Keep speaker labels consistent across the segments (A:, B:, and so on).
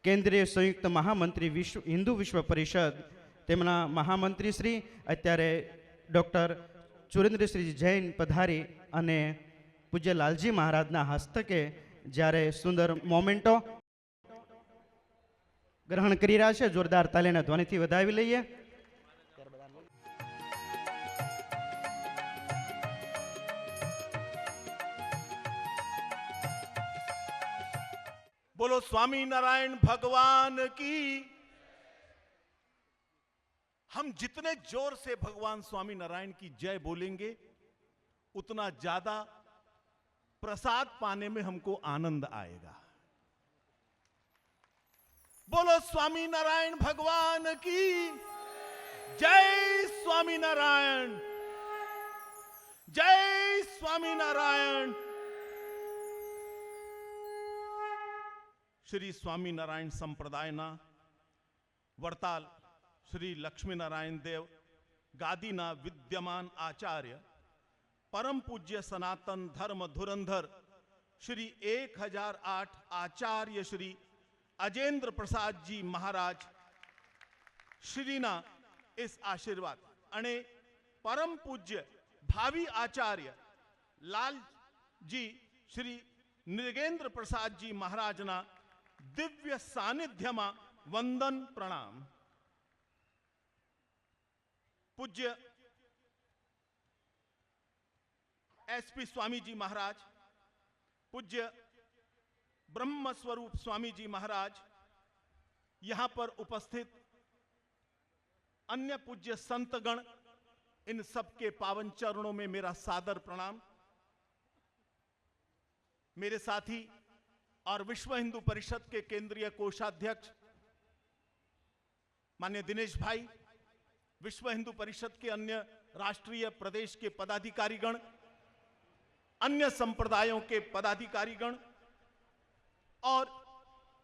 A: કેન્દ્રીય સંયુક્ત મહામંત્રી હિન્દુ વિશ્વ પરિષદ તેમના મહામંત્રી શ્રી અત્યારે ડૉક્ટર સુરેન્દ્રશ્રી જૈન પધારી અને પૂજ્ય લાલજી મહારાજના હસ્તકે જ્યારે સુંદર મોમેન્ટો ગ્રહણ કરી રહ્યા છે, જોરદાર તાલીના ધ્વનિથી વધાવી લઈએ.
B: बोलो स्वामी नारायण भगवान की. हम जितने जोर से भगवान स्वामी नारायण की जय बोलेंगे उतना ज्यादा प्रसाद पाने में हमको आनंद आएगा. बोलो स्वामी नारायण भगवान की जय. स्वामी नारायण, जय स्वामी नारायण. श्री स्वामी नारायण संप्रदायना वरताल श्री लक्ष्मी नारायण देव गादीना विद्यमान आचार्य परम पूज्य सनातन धर्म धुरंधर श्री 1008 आचार्य श्री अजेंद्र प्रसाद जी महाराज श्रीना इस आशीर्वाद अने परम पूज्य भावी आचार्य लाल जी श्री नृगेंद्र प्रसाद जी महाराजना दिव्य सानिध्य में वंदन प्रणाम. पूज्य एसपी स्वामी जी महाराज, पूज्य ब्रह्म स्वरूप स्वामी जी महाराज, यहां पर उपस्थित अन्य पूज्य संतगण, इन सबके पावन चरणों में मेरा सादर प्रणाम. मेरे साथी और विश्व हिंदू परिषद के केंद्रीय कोषाध्यक्ष माननीय दिनेश भाई, विश्व हिंदू परिषद के अन्य राष्ट्रीय प्रदेश के पदाधिकारीगण, अन्य संप्रदायों के पदाधिकारीगण और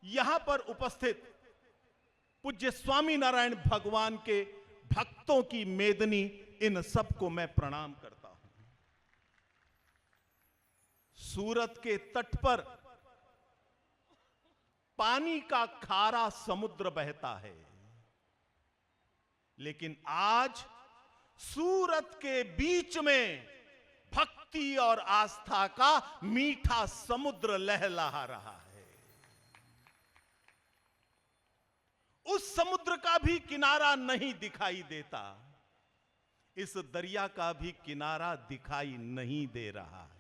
B: यहां पर उपस्थित पूज्य स्वामी नारायण भगवान के भक्तों की मेदनी, इन सबको मैं प्रणाम करता हूं. सूरत के तट पर पानी का खारा समुद्र बहता है, लेकिन आज सूरत के बीच में भक्ति और आस्था का मीठा समुद्र लहलहा रहा है. उस समुद्र का भी किनारा नहीं दिखाई देता, इस दरिया का भी किनारा दिखाई नहीं दे रहा है.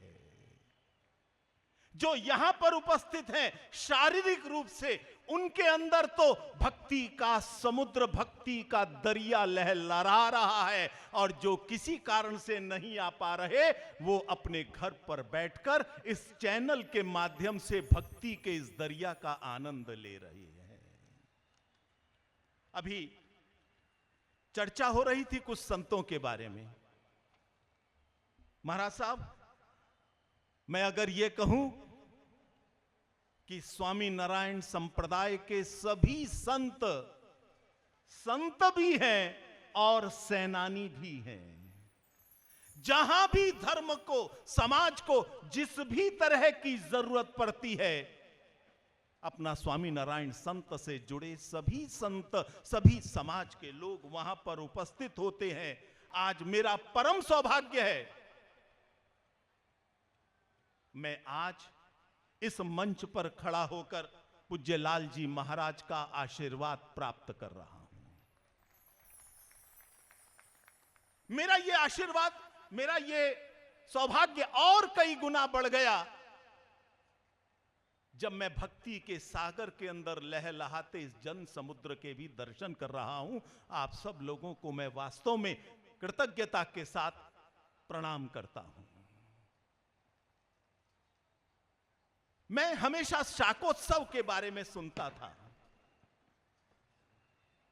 B: जो यहां पर उपस्थित हैं शारीरिक रूप से, उनके अंदर तो भक्ति का समुद्र, भक्ति का दरिया लहलहा रहा है, और जो किसी कारण से नहीं आ पा रहे वो अपने घर पर बैठकर इस चैनल के माध्यम से भक्ति के इस दरिया का आनंद ले रहे हैं. अभी चर्चा हो रही थी कुछ संतों के बारे में. महाराज साहब, मैं अगर ये कहूं कि स्वामी नारायण संप्रदाय के सभी संत भी हैं और सेनानी भी हैं. जहां भी धर्म को, समाज को जिस भी तरह की जरूरत पड़ती है, अपना स्वामी नारायण संत से जुड़े सभी संत, सभी समाज के लोग वहां पर उपस्थित होते हैं. आज मेरा परम सौभाग्य है, मैं आज इस मंच पर खड़ा होकर पूज्य लाल जी महाराज का आशीर्वाद प्राप्त कर रहा हूं. मेरा ये आशीर्वाद, मेरा ये सौभाग्य और कई गुना बढ़ गया जब मैं भक्ति के सागर के अंदर लहलहाते इस जन समुद्र के भी दर्शन कर रहा हूं. आप सब लोगों को मैं वास्तव में कृतज्ञता के साथ प्रणाम करता हूं. मैं हमेशा शाकोत्सव के बारे में सुनता था.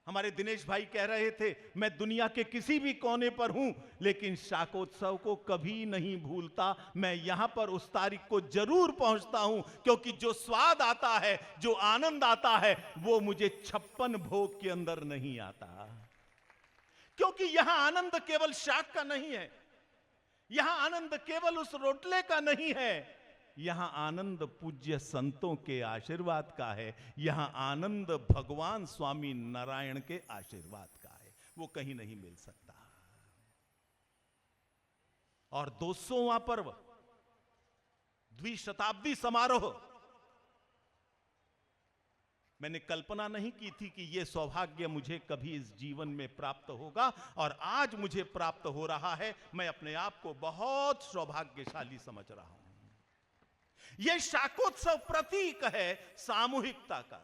B: हमारे दिनेश भाई कह रहे थे, मैं दुनिया के किसी भी कोने पर हूं लेकिन शाकोत्सव को कभी नहीं भूलता. मैं यहां पर उस तारीख को जरूर पहुंचता हूं, क्योंकि जो स्वाद आता है, जो आनंद आता है, वो मुझे 56 भोग के अंदर नहीं आता. क्योंकि यहां आनंद केवल शाक का नहीं है, यहां आनंद केवल उस रोटले का नहीं है, यहां आनंद पूज्य संतों के आशीर्वाद का है, यहां आनंद भगवान स्वामी नारायण के आशीर्वाद का है, वो कहीं नहीं मिल सकता। और 200वां पर्व, द्विशताब्दी समारोह, मैंने कल्पना नहीं की थी कि यह सौभाग्य मुझे कभी इस जीवन में प्राप्त होगा, और आज मुझे प्राप्त हो रहा है। मैं अपने आप को बहुत सौभाग्यशाली समझ रहा हूं। यह शाकोत्सव प्रतीक है सामूहिकता का।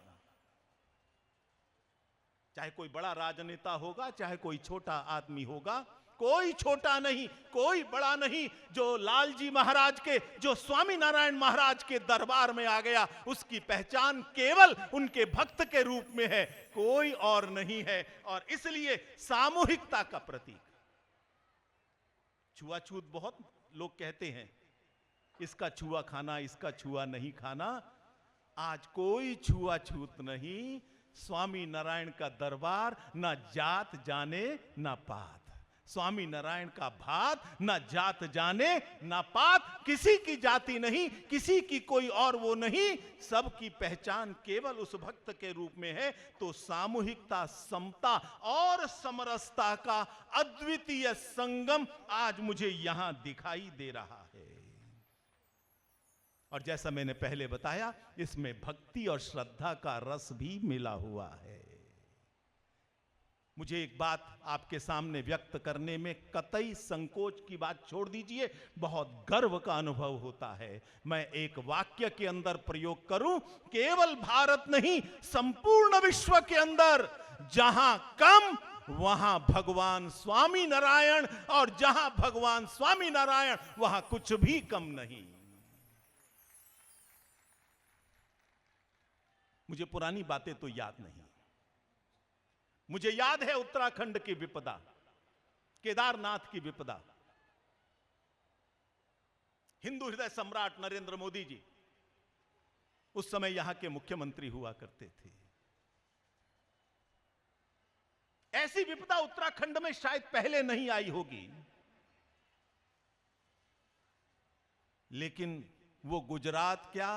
B: चाहे कोई बड़ा राजनेता होगा, चाहे कोई छोटा आदमी होगा, कोई छोटा नहीं, कोई बड़ा नहीं। जो लालजी महाराज के, जो स्वामी नारायण महाराज के दरबार में आ गया, उसकी पहचान केवल उनके भक्त के रूप में है, कोई और नहीं है। और इसलिए सामूहिकता का प्रतीक। छुआछूत बहुत लोग कहते हैं, इसका छुआ खाना, इसका छुआ नहीं खाना। आज कोई छुआछूत नहीं। स्वामी नारायण का दरबार ना जात जाने ना पात, स्वामी नारायण का भात ना जात जाने ना पात। किसी की जाति नहीं, किसी की कोई और वो नहीं, सबकी पहचान केवल उस भक्त के रूप में है। तो सामूहिकता, समता और समरसता का अद्वितीय संगम आज मुझे यहां दिखाई दे रहा है। और जैसा मैंने पहले बताया, इसमें भक्ति और श्रद्धा का रस भी मिला हुआ है। मुझे एक बात आपके सामने व्यक्त करने में कतई संकोच की बात छोड़ दीजिए, बहुत गर्व का अनुभव होता है। मैं एक वाक्य के अंदर प्रयोग करूं, केवल भारत नहीं, संपूर्ण विश्व के अंदर जहां कम वहां भगवान स्वामी नारायण, और जहां भगवान स्वामी नारायण वहां कुछ भी कम नहीं। मुझे पुरानी बातें तो याद नहीं। मुझे याद है उत्तराखंड की विपदा, केदारनाथ की विपदा। हिंदू हृदय सम्राट नरेंद्र मोदी जी उस समय यहां के मुख्यमंत्री हुआ करते थे। ऐसी विपदा उत्तराखंड में शायद पहले नहीं आई होगी, लेकिन वो गुजरात क्या,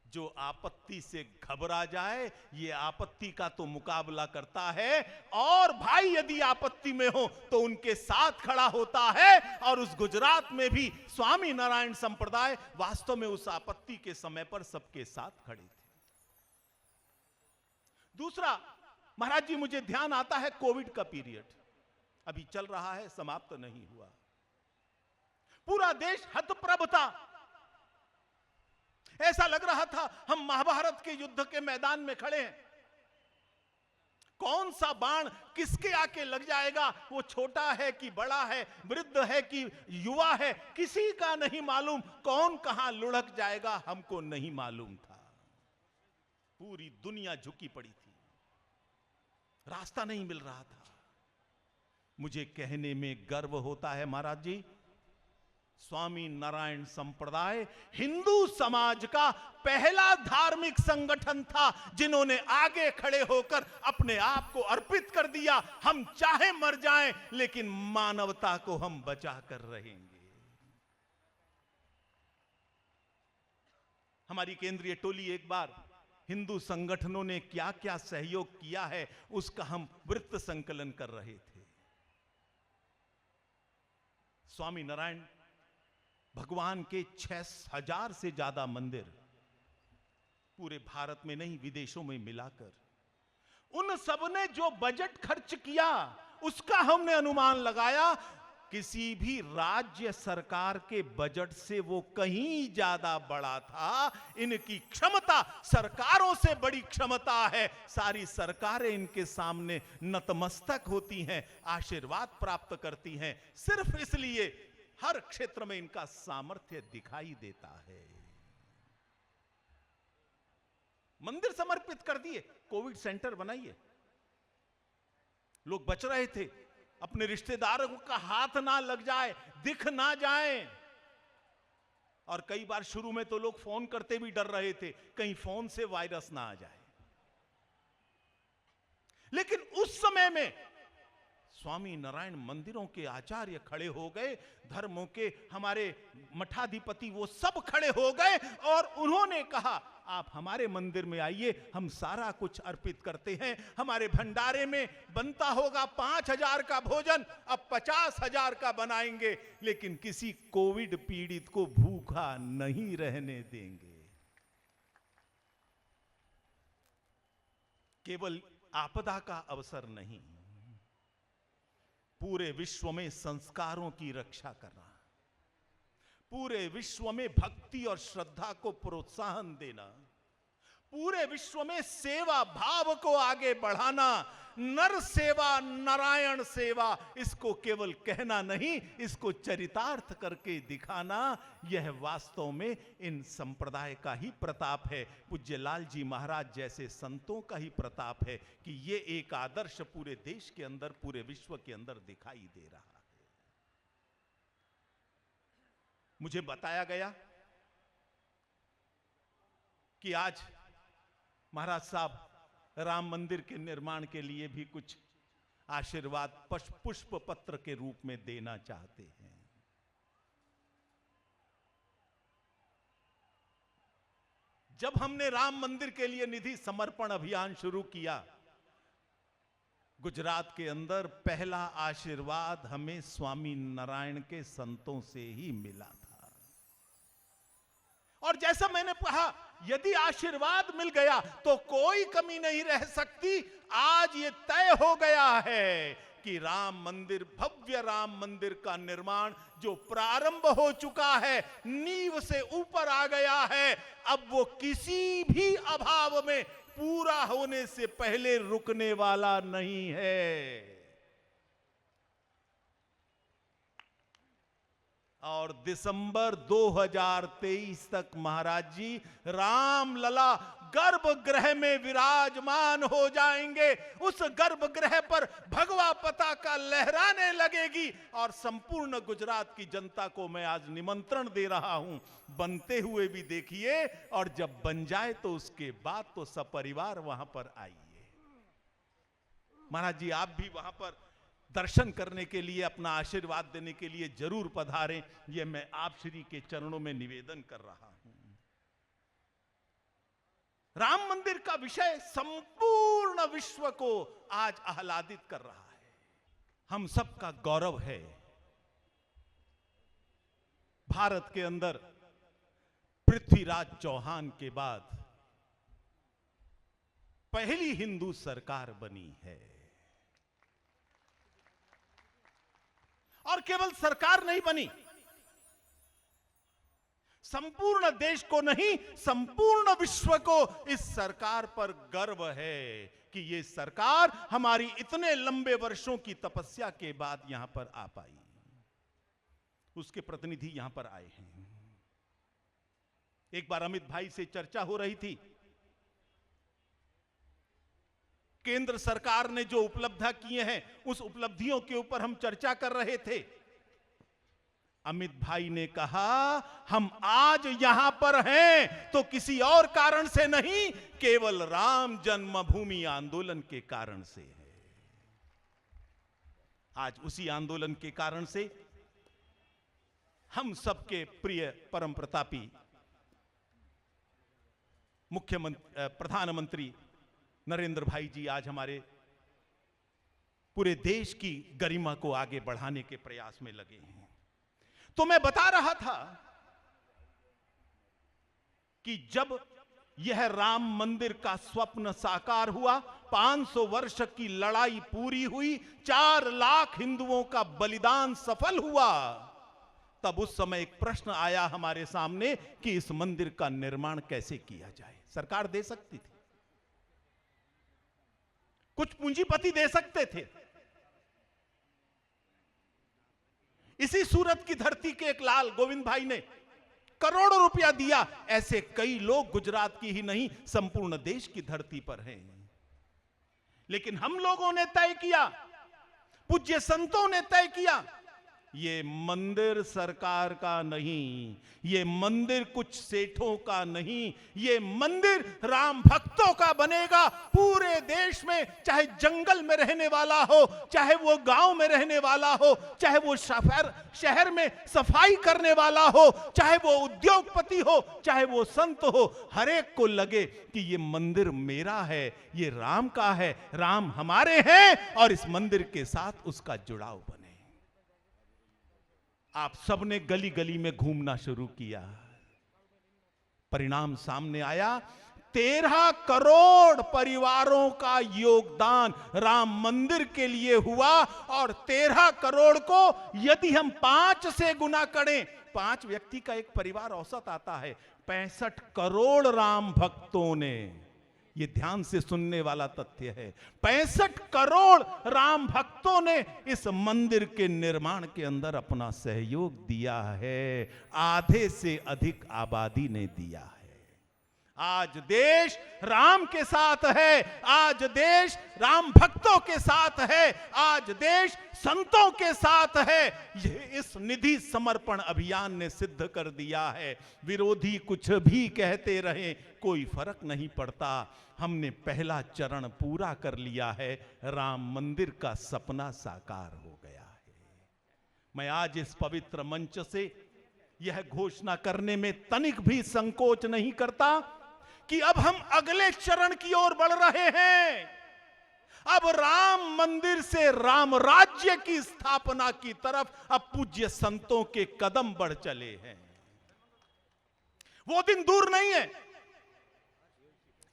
B: जो आपत्ति से घबरा जाए, ये आपत्ति का तो मुकाबला करता है, और भाई यदि आपत्ति में हो तो उनके साथ खड़ा होता है। और उस गुजरात में भी स्वामी नारायण संप्रदाय वास्तव में उस आपत्ति के समय पर सबके साथ खड़े थे। दूसरा, महाराज जी, मुझे ध्यान आता है कोविड का पीरियड अभी चल रहा है, समाप्त नहीं हुआ। पूरा देश हतप्रभ था। ऐसा लग रहा था हम महाभारत के युद्ध के मैदान में खड़े हैं। कौन सा बाण किसके आके लग जाएगा, वो छोटा है कि बड़ा है, वृद्ध है कि युवा है, किसी का नहीं मालूम। कौन कहां लुढ़क जाएगा हमको नहीं मालूम था। पूरी दुनिया झुकी पड़ी थी, रास्ता नहीं मिल रहा था। मुझे कहने में गर्व होता है महाराज जी, स्वामी नारायण संप्रदाय हिंदू समाज का पहला धार्मिक संगठन था जिन्होंने आगे खड़े होकर अपने आप को अर्पित कर दिया। हम चाहे मर जाएं, लेकिन मानवता को हम बचा कर रहेंगे। हमारी केंद्रीय टोली एक बार हिंदू संगठनों ने क्या क्या सहयोग किया है उसका हम वृत्त संकलन कर रहे थे। स्वामी नारायण भगवान के 6000 से ज्यादा मंदिर पूरे भारत में नहीं, विदेशों में मिलाकर, उन सब ने जो बजट खर्च किया उसका हमने अनुमान लगाया, किसी भी राज्य सरकार के बजट से वो कहीं ज्यादा बड़ा था। इनकी क्षमता सरकारों से बड़ी क्षमता है। सारी सरकारें इनके सामने नतमस्तक होती हैं, आशीर्वाद प्राप्त करती हैं, सिर्फ इसलिए हर क्षेत्र में इनका सामर्थ्य दिखाई देता है। मंदिर समर्पित कर दिए, कोविड सेंटर बनाइए। लोग बच रहे थे, अपने रिश्तेदारों का हाथ ना लग जाए, दिख ना जाए। और कई बार शुरू में तो लोग फोन करते भी डर रहे थे, कहीं फोन से वायरस ना आ जाए। लेकिन उस समय में स्वामी नारायण मंदिरों के आचार्य खड़े हो गए, धर्मों के हमारे मठाधिपति वो सब खड़े हो गए और उन्होंने कहा आप हमारे मंदिर में आइए, हम सारा कुछ अर्पित करते हैं। हमारे भंडारे में बनता होगा 5,000 का भोजन, अब 50,000 का बनाएंगे, लेकिन किसी कोविड पीड़ित को भूखा नहीं रहने देंगे। केवल आपदा का अवसर नहीं, पूरे विश्व में संस्कारों की रक्षा करना, पूरे विश्व में भक्ति और श्रद्धा को प्रोत्साहन देना, पूरे विश्व में सेवा भाव को आगे बढ़ाना, नर सेवा नारायण सेवा, इसको केवल कहना नहीं, इसको चरितार्थ करके दिखाना, यह वास्तव में इन संप्रदाय का ही प्रताप है। पूज्य लाल जी महाराज जैसे संतों का ही प्रताप है कि ये एक आदर्श पूरे देश के अंदर, पूरे विश्व के अंदर दिखाई दे रहा है। मुझे बताया गया कि आज महाराज साहब राम मंदिर के निर्माण के लिए भी कुछ आशीर्वाद पुष्प पत्र के रूप में देना चाहते हैं। जब हमने राम मंदिर के लिए निधि समर्पण अभियान शुरू किया, गुजरात के अंदर पहला आशीर्वाद हमें स्वामी नारायण के संतों से ही मिला था। और जैसा मैंने कहा, यदि आशीर्वाद मिल गया तो कोई कमी नहीं रह सकती। आज ये तय हो गया है कि राम मंदिर, भव्य राम मंदिर का निर्माण जो प्रारंभ हो चुका है, नींव से ऊपर आ गया है, अब वो किसी भी अभाव में पूरा होने से पहले रुकने वाला नहीं है। और दिसंबर 2023 तक महाराज जी रामलला गर्भगृह में विराजमान हो जाएंगे। उस गर्भगृह पर भगवा पताका लहराने लगेगी और संपूर्ण गुजरात की जनता को मैं आज निमंत्रण दे रहा हूं, बनते हुए भी देखिए, और जब बन जाए तो उसके बाद तो सपरिवार वहां पर आइए। महाराज जी आप भी वहां पर दर्शन करने के लिए, अपना आशीर्वाद देने के लिए जरूर पधारें, यह मैं आप श्री के चरणों में निवेदन कर रहा हूं। राम मंदिर का विषय संपूर्ण विश्व को आज आह्लादित कर रहा है। हम सबका गौरव है, भारत के अंदर पृथ्वीराज चौहान के बाद पहली हिंदू सरकार बनी है। और केवल सरकार नहीं बनी, संपूर्ण देश को नहीं, संपूर्ण विश्व को इस सरकार पर गर्व है कि ये सरकार हमारी इतने लंबे वर्षों की तपस्या के बाद यहां पर आ पाई। उसके प्रतिनिधि यहां पर आए हैं। एक बार अमित भाई से चर्चा हो रही थी, केंद्र सरकार ने जो उपलब्धियां किए हैं उस उपलब्धियों के ऊपर हम चर्चा कर रहे थे। अमित भाई ने कहा हम आज यहां पर हैं तो किसी और कारण से नहीं, केवल राम जन्मभूमि आंदोलन के कारण से है। आज उसी आंदोलन के कारण से हम सबके प्रिय परम प्रतापी प्रधानमंत्री नरेंद्र भाई जी आज हमारे पूरे देश की गरिमा को आगे बढ़ाने के प्रयास में लगे हैं। तो मैं बता रहा था कि जब यह राम मंदिर का स्वप्न साकार हुआ, 500 वर्ष की लड़ाई पूरी हुई, 4 लाख हिंदुओं का बलिदान सफल हुआ, तब उस समय एक प्रश्न आया हमारे सामने कि इस मंदिर का निर्माण कैसे किया जाए। सरकार दे सकती थी, कुछ पूंजीपति दे सकते थे। इसी सूरत की धरती के एक लाल गोविंद भाई ने करोड़ों रुपया दिया। ऐसे कई लोग गुजरात की ही नहीं, संपूर्ण देश की धरती पर हैं। लेकिन हम लोगों ने तय किया, पूज्य संतों ने तय किया ये मंदिर सरकार का नहीं, ये मंदिर कुछ सेठों का नहीं, ये मंदिर राम भक्तों का बनेगा। पूरे देश में, चाहे जंगल में रहने वाला हो, चाहे वो गांव में रहने वाला हो, चाहे वो शहर में सफाई करने वाला हो, चाहे वो उद्योगपति हो, चाहे वो संत हो, हर एक को लगे कि ये मंदिर मेरा है, ये राम का है, राम हमारे हैं और इस मंदिर के साथ उसका जुड़ाव बने। आप सबने गली गली में घूमना शुरू किया, परिणाम सामने आया। 13 करोड़ परिवारों का योगदान राम मंदिर के लिए हुआ और 13 करोड़ को यदि हम 5 से गुना करें, 5 व्यक्ति का एक परिवार औसत आता है, 65 करोड़ राम भक्तों ने, ये ध्यान से सुनने वाला तथ्य है, 65 करोड़ राम भक्तों ने इस मंदिर के निर्माण के अंदर अपना सहयोग दिया है। आधे से अधिक आबादी ने दिया है। आज देश राम के साथ है, आज देश राम भक्तों के साथ है, आज देश संतों के साथ है। इस निधि समर्पण अभियान ने सिद्ध कर दिया है। विरोधी कुछ भी कहते रहे, कोई फर्क नहीं पड़ता। हमने पहला चरण पूरा कर लिया है, राम मंदिर का सपना साकार हो गया है। मैं आज इस पवित्र मंच से यह घोषणा करने में तनिक भी संकोच नहीं करता कि अब हम अगले चरण की ओर बढ़ रहे हैं। अब राम मंदिर से राम राज्य की स्थापना की तरफ अब पूज्य संतों के कदम बढ़ चले हैं। वो दिन दूर नहीं है।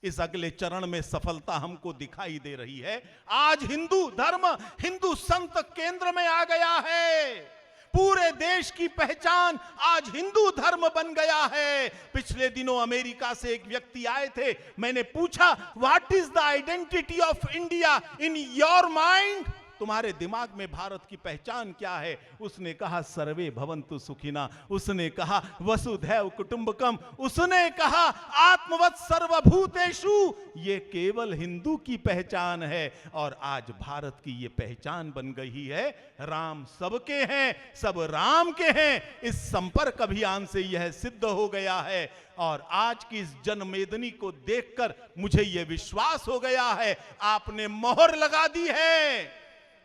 B: इस अगले चरण में सफलता हमको दिखाई दे रही है। आज हिंदू धर्म, हिंदू संत केंद्र में आ गया है। पूरे देश की पहचान आज हिंदू धर्म बन गया है। पिछले दिनों अमेरिका से एक व्यक्ति आए थे, मैंने पूछा, what is the identity of India in your mind? तुम्हारे दिमाग में भारत की पहचान क्या है? उसने कहा सर्वे भवन्तु सुखिना, उसने कहा वसुधैव कुटुंबकम, उसने कहा आत्मवत् सर्वभूतेषु। ये केवल हिंदू की पहचान है और आज भारत की ये पहचान बन गई है। राम सबके हैं, सब राम के हैं। इस संपर्क अभियान से यह सिद्ध हो गया है और आज की इस जनमेदनी को देखकर मुझे यह विश्वास हो गया है, आपने मोहर लगा दी है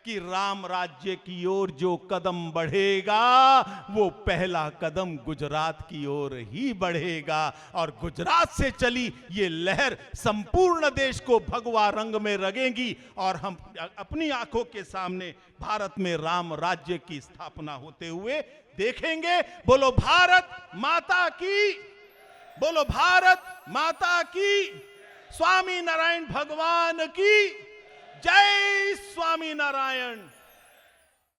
B: कि राम राज्य की ओर जो कदम बढ़ेगा वो पहला कदम गुजरात की ओर ही बढ़ेगा और गुजरात से चली ये लहर संपूर्ण देश को भगवा रंग में रंगेगी और हम अपनी आंखों के सामने भारत में राम राज्य की स्थापना होते हुए देखेंगे। बोलो भारत माता की, बोलो भारत माता की, स्वामी नारायण भगवान की जय। स्वामी नारायण।